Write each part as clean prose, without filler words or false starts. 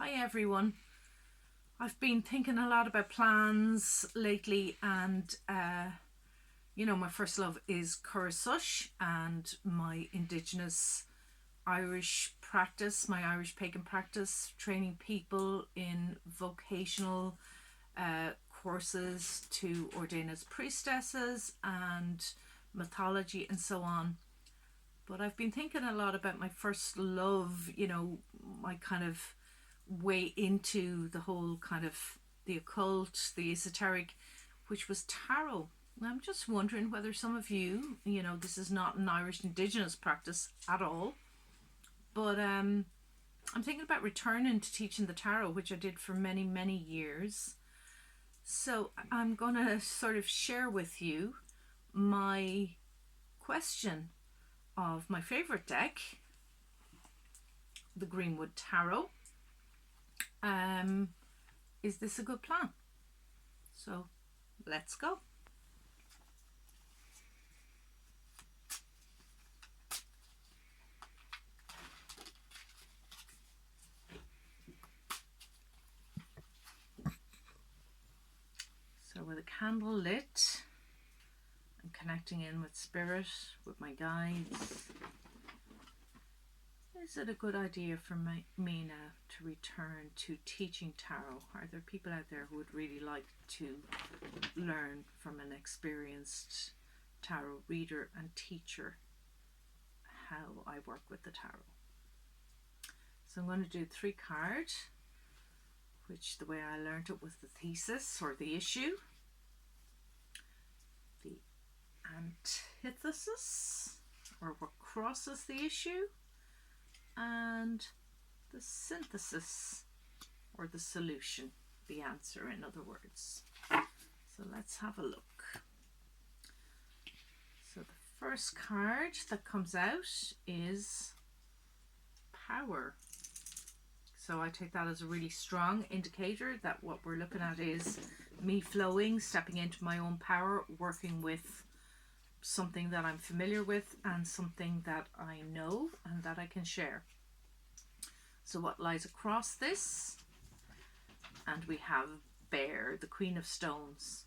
Hi everyone. I've been thinking a lot about plans lately, and my first love is Coire Sois and my Indigenous Irish practice, my Irish pagan practice, training people in vocational courses to ordain as priestesses and mythology and so on. But I've been thinking a lot about my first love, my kind of way into the whole kind of the occult, the esoteric, which was tarot. And I'm just wondering whether some of you, this is not an Irish Indigenous practice at all, but I'm thinking about returning to teaching the tarot, which I did for many, many years. So I'm going to sort of share with you my question of my favorite deck, the Greenwood Tarot. Is this a good plan? So let's go. So with a candle lit, I'm connecting in with spirit, with my guides. Is it a good idea for me now to return to teaching tarot? Are there people out there who would really like to learn from an experienced tarot reader and teacher how I work with the tarot? So I'm going to do 3 cards, which the way I learned it was the thesis or the issue, the antithesis or what crosses the issue, and the synthesis or the solution, the answer in other words. So let's have a look. So the first card that comes out is power. So I take that as a really strong indicator that what we're looking at is me flowing, stepping into my own power, working with something that I'm familiar with and something that I know and that I can share. So what lies across this? And we have Bear, the Queen of Stones,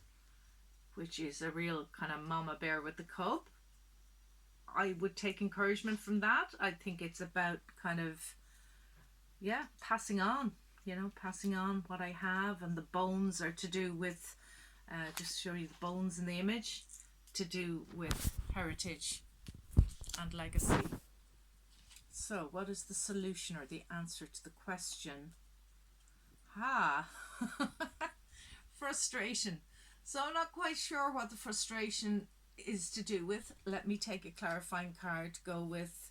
which is a real kind of mama bear with the cub. I would take encouragement from that. I think it's about kind of, passing on, passing on what I have, and the bones are to do with, just show you the bones in the image, to do with heritage and legacy. So what is the solution or the answer to the question? Frustration. So I'm not quite sure what the frustration is to do with. Let me take a clarifying card to go with.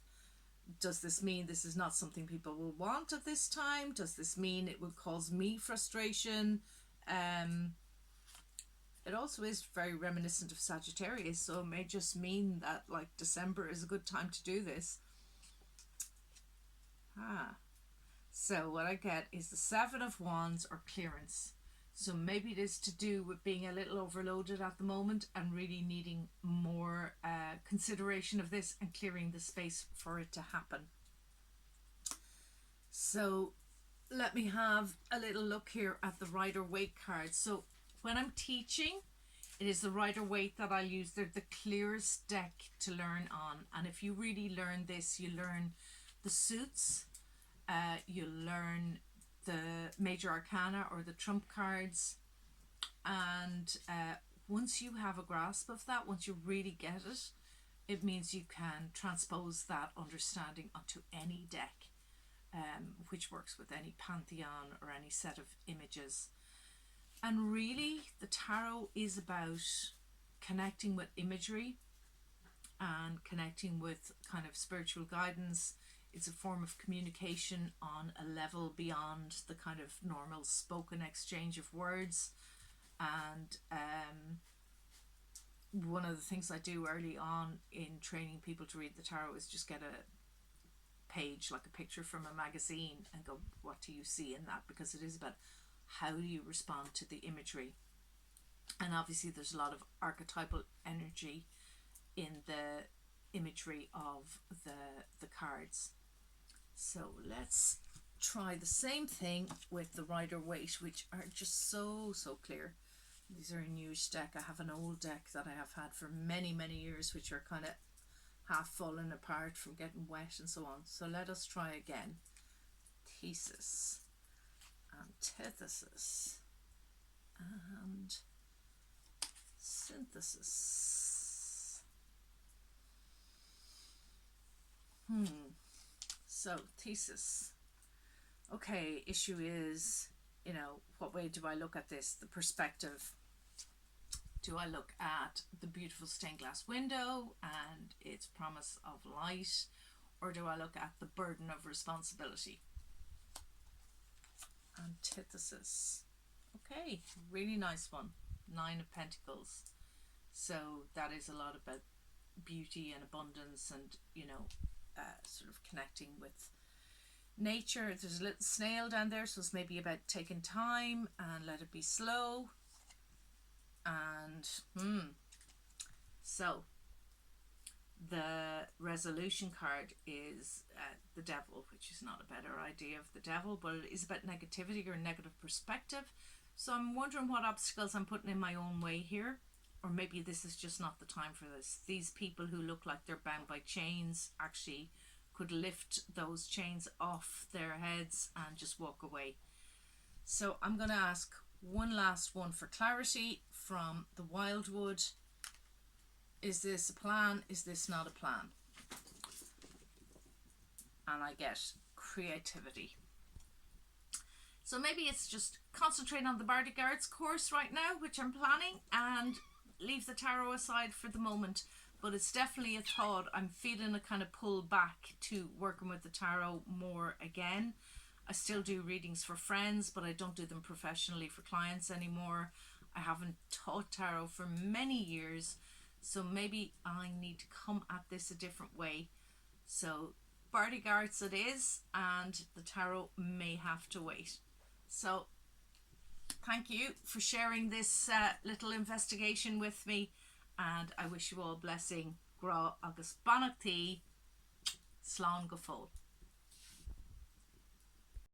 Does this mean this is not something people will want at this time? Does this mean it would cause me frustration? It also is very reminiscent of Sagittarius, so it may just mean that like December is a good time to do this. So what I get is the 7 of Wands or clearance. So maybe it is to do with being a little overloaded at the moment and really needing more consideration of this and clearing the space for it to happen. So let me have a little look here at the Rider-Waite card. So when I'm teaching, it is the Rider-Waite that I use. They're the clearest deck to learn on. And if you really learn this, you learn the suits, you learn the major arcana or the trump cards, and once you have a grasp of that, once you really get it, it means you can transpose that understanding onto any deck, which works with any pantheon or any set of images. And really the tarot is about connecting with imagery and connecting with kind of spiritual guidance. It's a form of communication on a level beyond the kind of normal spoken exchange of words. And one of the things I do early on in training people to read the tarot is just get a page, like a picture from a magazine, and go, what do you see in that? Because it is about how do you respond to the imagery. And obviously there's a lot of archetypal energy in the imagery of the cards. So let's try the same thing with the Rider-Waite, which are just so clear. These are a newish deck. I have an old deck that I have had for many years, which are kind of half fallen apart from getting wet and so on. So let us try again. Thesis, antithesis, and synthesis. So thesis. Okay, issue is, you know, what way do I look at this? The perspective. Do I look at the beautiful stained glass window and its promise of light, or do I look at the burden of responsibility? Antithesis. Okay, really nice one. 9 of Pentacles. So that is a lot about beauty and abundance and, you know, sort of connecting with nature. There's a little snail down there, so it's maybe about taking time and let it be slow. And so the resolution card is the devil, which is not a better idea of the devil, but it is about negativity or negative perspective. So I'm wondering what obstacles I'm putting in my own way here, or maybe this is just not the time for this. These people who look like they're bound by chains actually could lift those chains off their heads and just walk away. So I'm going to ask one last one for clarity from the Wildwood. Is this a plan? Is this not a plan? And I get creativity. So maybe it's just concentrate on the Bardic Arts course right now, which I'm planning, and leave the tarot aside for the moment. But it's definitely a thought. I'm feeling a kind of pull back to working with the tarot more again. I still do readings for friends, but I don't do them professionally for clients anymore. I haven't taught tarot for many years, so maybe I need to come at this a different way. So Bardic Arts it is, and the tarot may have to wait. So thank you for sharing this little investigation with me, and I wish you all blessing. Gra agus banachtaí, slán go fóill.